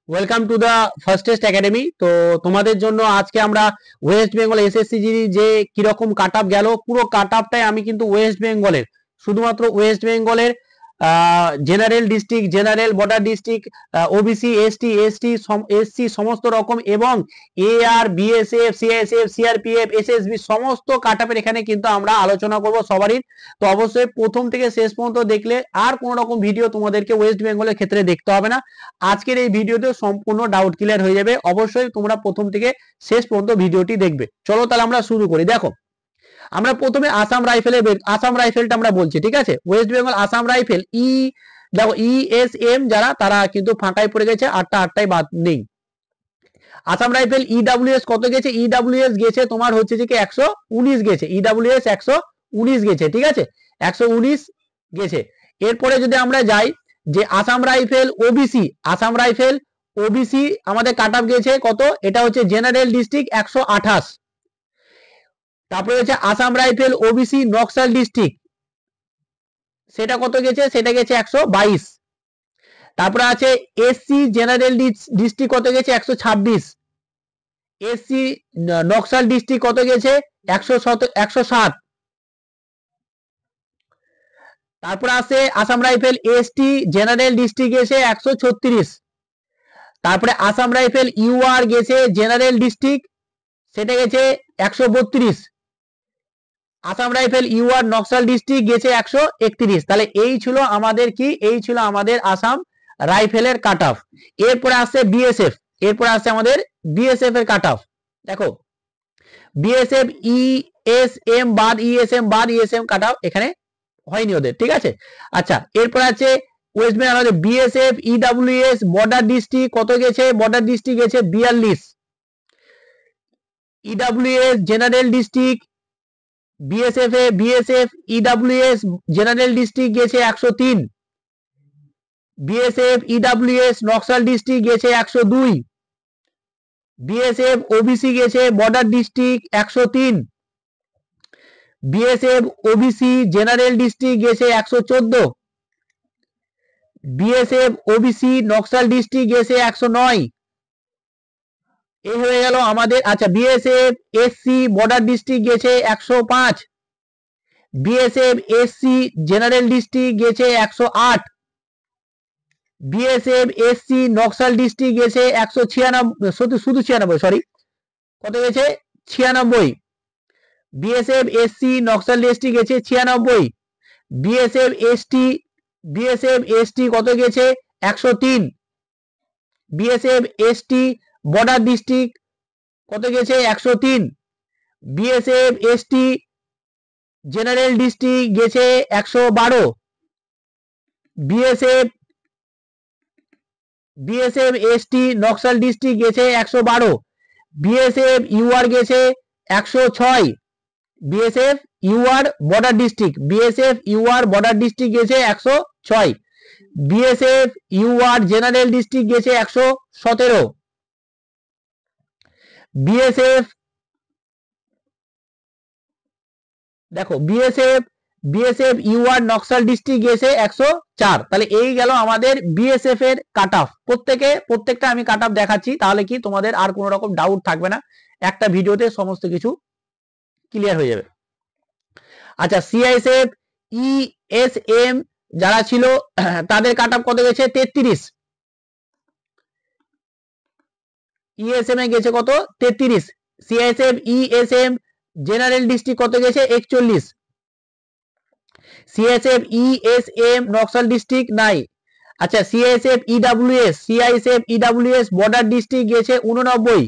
Welcome to the first test academy. তো তোমাদের জন্য আজকে আমরা ওয়েস্ট বেঙ্গল এসএসসি যে কিরকম কাট আপ গেল, পুরো কাট আপটাই আমি কিন্তু ওয়েস্ট বেঙ্গলের, শুধুমাত্র ওয়েস্ট বেঙ্গলের general district, general border district, OBC, ST, SC সমস্ত রকম এবং AR, BSF, CISF, CRPF, SSB সমস্ত কাট আপের এখানে কিন্তু আমরা আলোচনা করব সবারই। তো অবশ্যই প্রথম থেকে শেষ পর্যন্ত দেখলে আর কোন রকম ভিডিও তোমাদেরকে ওয়েস্ট বেঙ্গলের ক্ষেত্রে দেখতে হবে না। আজকের এই ভিডিওতে সম্পূর্ণ ডাউট ক্লিয়ার হয়ে যাবে। অবশ্যই তোমরা প্রথম থেকে শেষ পর্যন্ত ভিডিওটি দেখবে। চলো তাহলে আমরা শুরু করি। দেখো, আমরা প্রথমে আসাম রাইফেলটা আমরা বলছি, ঠিক আছে? ওয়েস্ট বেঙ্গল আসাম রাইফেল দেখো ইএসএম যারা, তারা কিন্তু ফাঁকায় পড়ে গেছে, আটটায় বাদ নেই। আসাম রাইফেল ইডব্লিউএস কত গেছে? ইডব্লিউএস গেছে তোমার হচ্ছে যে 119 গেছে। ইডব্লিউএস 119 গেছে, ঠিক আছে? 119 গেছে। এরপরে যদি আমরা যাই যে আসাম রাইফেল ওবিসি আমাদের কাট আপ গেছে কত? এটা হচ্ছে জেনারেল ডিস্ট্রিক্ট 128। তারপরে হচ্ছে Assam rifle OBC Naxal district, সেটা কত গেছে? সেটা গেছে 122। তারপরে আছে এসসি জেনারেল ডিস্ট্রিক্ট কত গেছে? 126। এসসি নকশাল ডিস্ট্রিক্ট কত গেছে? 107। তারপরে আছে Assam rifle ST general district গেছে 136। তারপরে আসাম রাইফেল ইউআর গেছে জেনারেল ডিস্ট্রিক্ট, সেটা গেছে 132। Assam rifle UR Naxal district গেছে 131। তাহলে এই ছিল আমাদের কি? এই ছিল আমাদের আসাম রাইফেলের কাট অফ। এরপরে আসছে বিএসএফ, এরপরে আসছে আমাদের বিএসএফ এর কাট অফ। দেখো বিএসএফ ইএসএম বাদ ইএসএম কাট অফ এখানে হয়নি ওদের, ঠিক আছে? আচ্ছা, এরপর আছে ওয়েস্ট বেঙ্গল আমাদের বিএসএফ ইডব্লিউএস বর্ডার ডিস্ট্রিক্ট কত গেছে? বর্ডার ডিস্ট্রিক্ট গেছে 42। EWS general district BSF EWS general district গেছে 103। বিএসএফ ইডব্লিউএস নকশাল ডিস্ট্রিক্ট গেছে 102। বিএসএফ ওবিসি গেছে border district 103। BSF OBC general district গেছে 114। বিএসএফ ওবিসি নকশাল ডিস্ট্রিক্ট গেছে 109। এই হয়ে গেল আমাদের। আচ্ছা, বিএসএফ এসসি বর্ডার ডিস্ট্রিক্ট গেছে 105। বিএসএফ এসসি জেনারেল ডিস্ট্রিক্ট গেছে 108। বিএসএফ এসসি নকশাল ডিস্ট্রিক্ট গেছে 196, শুধু 96, সরি, কত গেছে? 96। বিএসএফ এসসি নকশাল ডিস্ট্রিক্ট গেছে 96। বিএসএফ এসটি কত গেছে? 103। বিএসএফ এসটি বর্ডার ডিস্ট্রিক্ট কত গেছে? 103। বিএসএফ এসটি জেনারেল ডিস্ট্রিক্ট গেছে 112। বিএসএফ এসটি নকশাল ডিস্ট্রিক্ট গেছে 112। বিএসএফ ইউআর গেছে 106। বিএসএফ ইউআর বর্ডার ডিস্ট্রিক্ট গেছে 106। বিএসএফ ইউআর জেনারেল ডিস্ট্রিক্ট গেছে 117। বিএসএফ, দেখো বিএসএফ ইউআর নকশাল ডিস্ট্রিক্ট গেছে 104। তাহলে এই গেল আমাদের বিএসএফ এর কাট অফ। প্রত্যেকটা আমি কাট অফ দেখাচ্ছি, তাহলে কি তোমাদের আর কোনো রকম ডাউট থাকবে না, একটা ভিডিওতে সমস্ত কিছু ক্লিয়ার হয়ে যাবে। আচ্ছা, সিআইএসএফ ইএসএম যারা ছিল তাদের কাট অফ কত গেছে? 33। ইএসএম এ গেছে কত? 33। সিআইএসএফ ইএসএম জেনারেল ডিস্ট্রিক্ট কত গেছে? 41। সিআইএসএফ ইএসএম নকশাল ডিস্ট্রিক্ট নাই। আচ্ছা, সিআইএসএফ ইডব্লিউএস বর্ডার ডিস্ট্রিক্ট গেছে 89।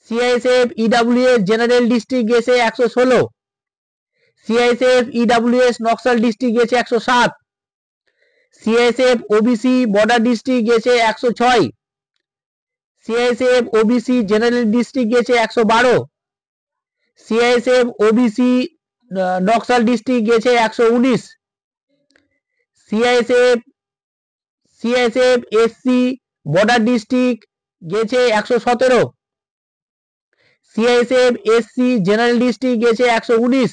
সিআইএসএফ ইডব্লিউএস জেনারেল ডিস্ট্রিক্ট গেছে 116। সিআইএসএফ ইডব্লিউএস নকশাল ডিস্ট্রিক্ট গেছে 107। সিআইএসএফ ওবিসি বর্ডার ডিস্ট্রিক্ট গেছে 106। সিআইএসএফ ওবিসি জেনারেল ডিস্ট্রিক্ট গেছে 112। সিআইএসএফ ওবিসি নকশাল ডিস্ট্রিক্ট গেছে 119। সিআইএসএফ এসসি বর্ডার ডিস্ট্রিক্ট গেছে 117। সিআইএসএফ এসসি জেনারেল ডিস্ট্রিক্ট গেছে 119।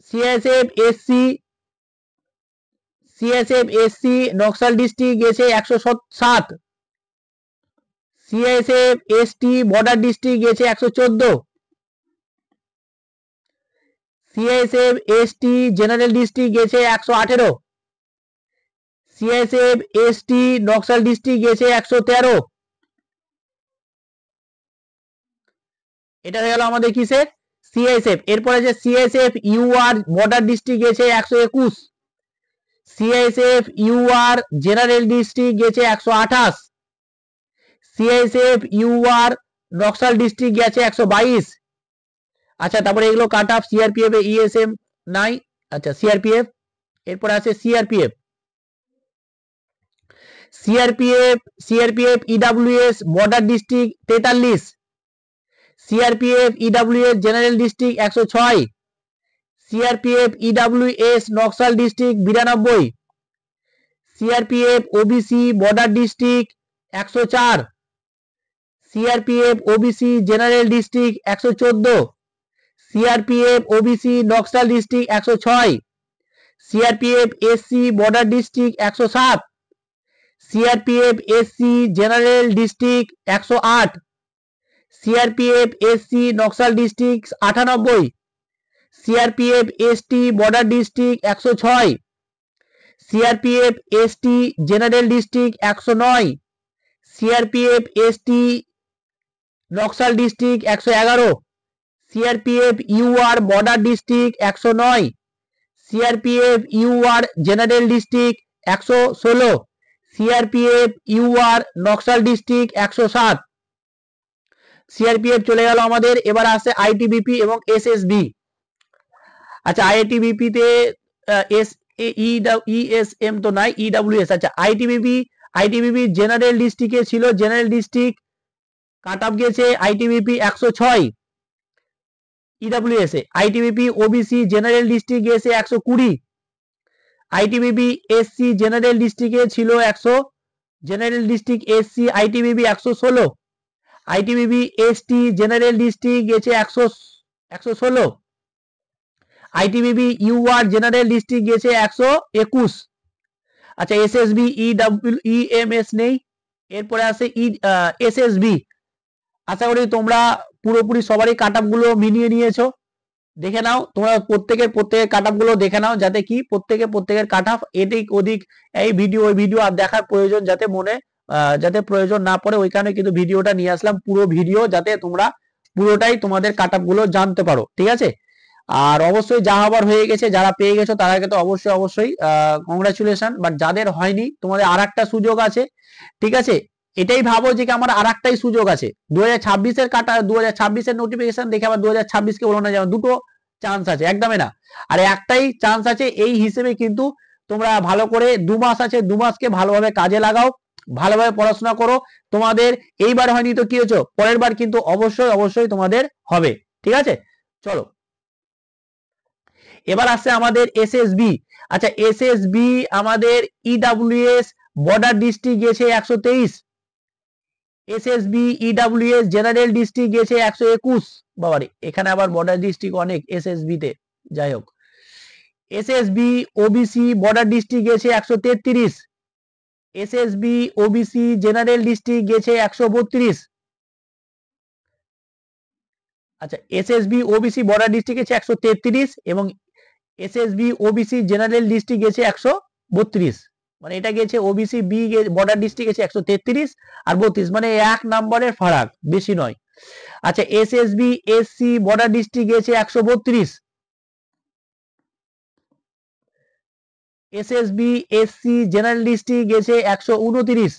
CISF SC CSF SC Naxal district গেছে 107, CSF ST border district গেছে 114, CSF ST general district গেছে 118, CSF ST Naxal district গেছে 113। এটা হয়ে গেল আমাদের কিসের সিএসএফ। এরপরে যে সিএসএফ ইউআর বর্ডার ডিস্ট্রিক্ট গেছে 121, সিএসএফ ইউআর জেনারেল ডিস্ট্রিক্ট গেছে 128, সিএসএফ ইউআর নকশাল ডিস্ট্রিক্ট গেছে 122। আচ্ছা তারপরে এগুলো কাট অফ সিআরপিএফ ইএসএম নাই। আচ্ছা সিআরপিএফ, এরপর আছে CRPF, CRPF EWS border district 43, CRPF EWS general district 106, CRPF EWS Naxal district 92, CRPF OBC border district 104, CRPF OBC general district 114, CRPF OBC Naxal district 106, CRPF SC border district 107, CRPF SC general district 108, CRPF SC Naxal district 98, CRPF ST border district 106, CRPF ST general district 109, CRPF ST Naxal district 111, CRPF UR border district 109, CRPF UR general district 116, CRPF UR Naxal district 107। CRPF চলে গেল আমাদের। এবার আসছে ITBP এবং SSB. আচ্ছা ITBP তে ESM তো নাই, ইডব্লিউএস। আচ্ছা আইটিবিপি জেনারেল ডিস্ট্রিক্টে ছিল, জেনারেল ডিস্ট্রিক্ট কাট অফ গেছে আইটিবিপি 106 ইডব্লিউএস এ। আইটিবিপি ওবিসি জেনারেল ডিস্ট্রিক্ট গেছে 120, আইটিবিপি এসসি জেনারেল ডিস্ট্রিক্টে ছিল 100, general district SC ITBP 116, ITBP ST general district গেছে 116, আইটিবিপি ইউআর জেনারেল ডিস্ট্রিক্ট গেছে 121। আচ্ছা এসএসবি ইএমএস নেই। এরপরে আছে এসএসবি। আশা করি তোমরা পুরোপুরি সবারই কাট অফ গুলো মিলিয়ে নিয়েছো। দেখে নাও তোমরা প্রত্যেকের কাট অফ গুলো দেখে নাও, যাতে কি প্রত্যেকের কাট অফ এদিক ওদিক এই ভিডিও ওই ভিডিও আর দেখার প্রয়োজন যাতে যাতে প্রয়োজন না পড়ে, ওই কারণে কিন্তু ভিডিওটা নিয়ে আসলাম, পুরো ভিডিও, যাতে তোমরা পুরোটাই তোমাদের কাট অফ গুলো জানতে পারো। ঠিক আছে, আর অবশ্যই যা হবার হয়ে গেছে, যারা পেয়ে গেছো তাদেরকে তো অবশ্যই কংগ্রাচুলেশন। বাট যাদের হয়নি তোমাদের আর একটা সুযোগ আছে। ঠিক আছে, এটাই ভাবো যে আমার আর একটাই সুযোগ আছে। 2026-এর কাটা 2026-এর নোটিফিকেশন দেখে আবার 2026-কে বলো না যেমন দুটো চান্স আছে, একদমই না। আর একটাই চান্স আছে, এই হিসেবে কিন্তু তোমরা ভালো করে 2 মাস আছে, 2 মাসকে ভালোভাবে কাজে লাগাও, ভালোভাবে পড়াশোনা করো। তোমাদের এইবার হয়নি তো কি হয়েছে, পরের বার কিন্তু অবশ্যই তোমাদের হবে। ঠিক আছে, চলো এবার আসছে আমাদের এসএসবি। আচ্ছা এসএসবি আমাদের ইডব্লিউএস বর্ডার ডিস্ট্রিক্ট গেছে 123, এসএসবি ইডব্লিউএস জেনারেল ডিস্ট্রিক্ট গেছে 121। বাবারে, এখানে আবার বর্ডার ডিস্ট্রিক্ট অনেক এসএসবি তে। যাই হোক, এসএসবি ওবিসি বর্ডার ডিস্ট্রিক্ট গেছে 133, এসএসবি ওবিসি জেনারেল ডিস্ট্রিক্ট গেছে 132। আচ্ছা এসএসবি ওবিসি বর্ডার ডিস্ট্রিক্ট গেছে 133 এবং এসএসবি ওবিসি জেনারেল ডিস্ট্রিক্ট গেছে 132। মানে এটা গেছে ওবিসি বি বর্ডার ডিস্ট্রিক্ট গেছে 133 আর 32, মানে 1 নম্বরের ফারাক, বেশি নয়। আচ্ছা এসএসবি এসসি বর্ডার ডিস্ট্রিক্ট গেছে 132, এসএসবি এসসি জেনারেল ডিস্ট্রিক্ট গেছে 129,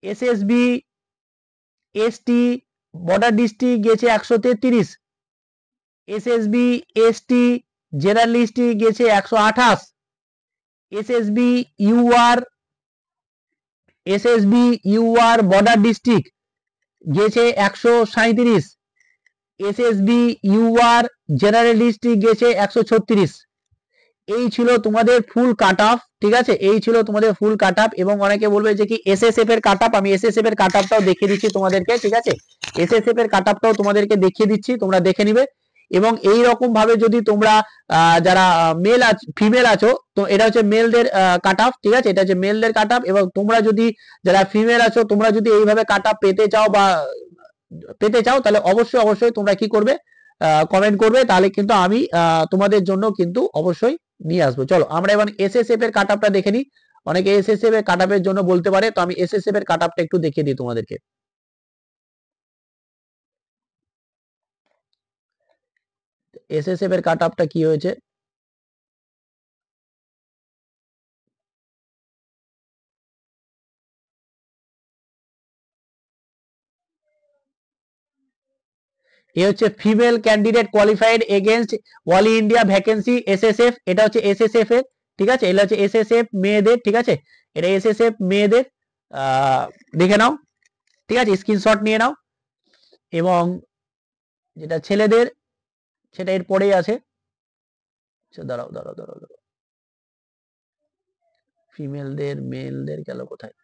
এসএসবি এসটি বর্ডার ডিস্ট্রিক্ট গেছে 133, এসএসবি এসটি জেনারেল ডিস্ট্রিক্ট গেছে 128, এসএসবি ইউআর বর্ডার ডিস্ট্রিক্ট গেছে 137, এসএসবি ইউআর জেনারেল ডিস্ট্রিক্ট গেছে 136। এই ছিল তোমাদের ফুল কাট অফ। ঠিক আছে, এই ছিল তোমাদের ফুল কাট অফ। এবং অনেকে বলবে যে কি এসএসএফ এর কাট অফ, আমি এসএসএফ এর কাট অফটাও দেখিয়ে দিচ্ছি তোমাদেরকে। ঠিক আছে, এসএসএফ এর কাট অফটাও তোমাদেরকে দেখিয়ে দিচ্ছি, তোমরা দেখে নিবে। এবং এই রকম ভাবে যদি তোমরা যারা মেল ফিমেল আছো, তো এটা হচ্ছে মেলদের কাট অফ, ঠিক আছে, এটা হচ্ছে মেলদের কাট অফ। এবং তোমরা যদি যারা ফিমেল আছো, তোমরা যদি এইভাবে কাট অফ পেতে চাও বা তাহলে অবশ্যই অবশ্যই তোমরা কি করবে, কমেন্ট করবে, তাহলে কিন্তু আমি তোমাদের জন্য কিন্তু অবশ্যই নিয়ে আসবো। চলো আমরা এবার এসএসএফ এর কাট অফটা দেখে নিই। অনেকে এসএসএফ এর কাট অফের জন্য বলতে পারে, তো আমি এসএসএফ এর কাট অফটা একটু দেখিয়ে দিই তোমাদেরকে। এসএসএফ এর কাট অফটা কি হয়েছে, এ হচ্ছে female candidate qualified against all India vacancy SSF, এটা হচ্ছে এসএসএফ এর, ঠিক আছে, এটা হচ্ছে এসএসএফ মেয়েদের, ঠিক আছে, এটা এসএসএফ মেয়েদের, দেখে নাও, ঠিক আছে, স্ক্রিনশট নিয়ে নাও। এবং যেটা ছেলেদের সেটা এর পরেই আছে। আচ্ছা দাঁড়াও দাঁড়াও দাঁড়াও দাঁড়াও, ফিমেলদের মেলদের গেল কোথায়,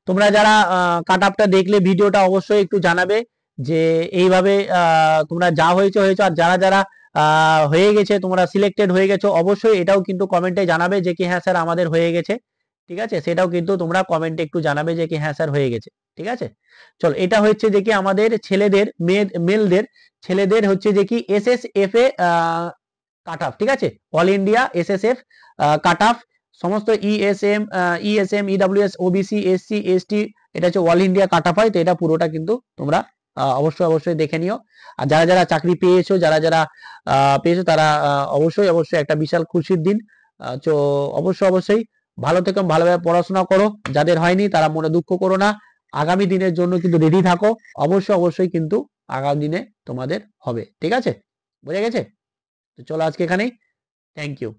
তোমরা যারা কাট আপটা দেখলে ভিডিওটা অবশ্যই একটু জানাবে যে এইভাবে তোমরা যা হয়েছে হয়েছে, আর যারা যারা হয়ে গেছে, তোমরা সিলেক্টেড হয়ে গেছো, অবশ্যই এটাও কিন্তু কমেন্টে জানাবে যে কি হ্যাঁ স্যার আমাদের হয়ে গেছে, ঠিক আছে, সেটাও কিন্তু তোমরা কমেন্টে একটু জানাবে যে কি হ্যাঁ স্যার হয়ে গেছে, ঠিক আছে। চলো এটা হচ্ছে যে কি আমাদের ছেলেদের মেলদের, ছেলেদের হচ্ছে যে কি এসএসএফ এ কাট অফ, ঠিক আছে, all India SSF cut off, সমস্ত ESM EWS OBC SC ST, এটা হচ্ছে অল ইন্ডিয়া কাট অফ হয়। তো এটা পুরোটা কিন্তু তোমরা অবশ্যই অবশ্যই দেখে নিও। আর যারা যারা চাকরি পেয়েছো, যারা যারা পেয়েছো, তারা অবশ্যই অবশ্যই একটা বিশাল খুশির দিন। তো অবশ্যই অবশ্যই ভালো থেকো, ভালোভাবে পড়াশোনা করো, যাদের হয়নি তারা মনে দুঃখ করো না, আগামী দিনের জন্য কিন্তু রেডি থাকো, অবশ্যই অবশ্যই কিন্তু আগামী দিনে তোমাদের হবে, ঠিক আছে, বোঝা গেছে। তো চলো আজকে এখানেই, থ্যাংক ইউ।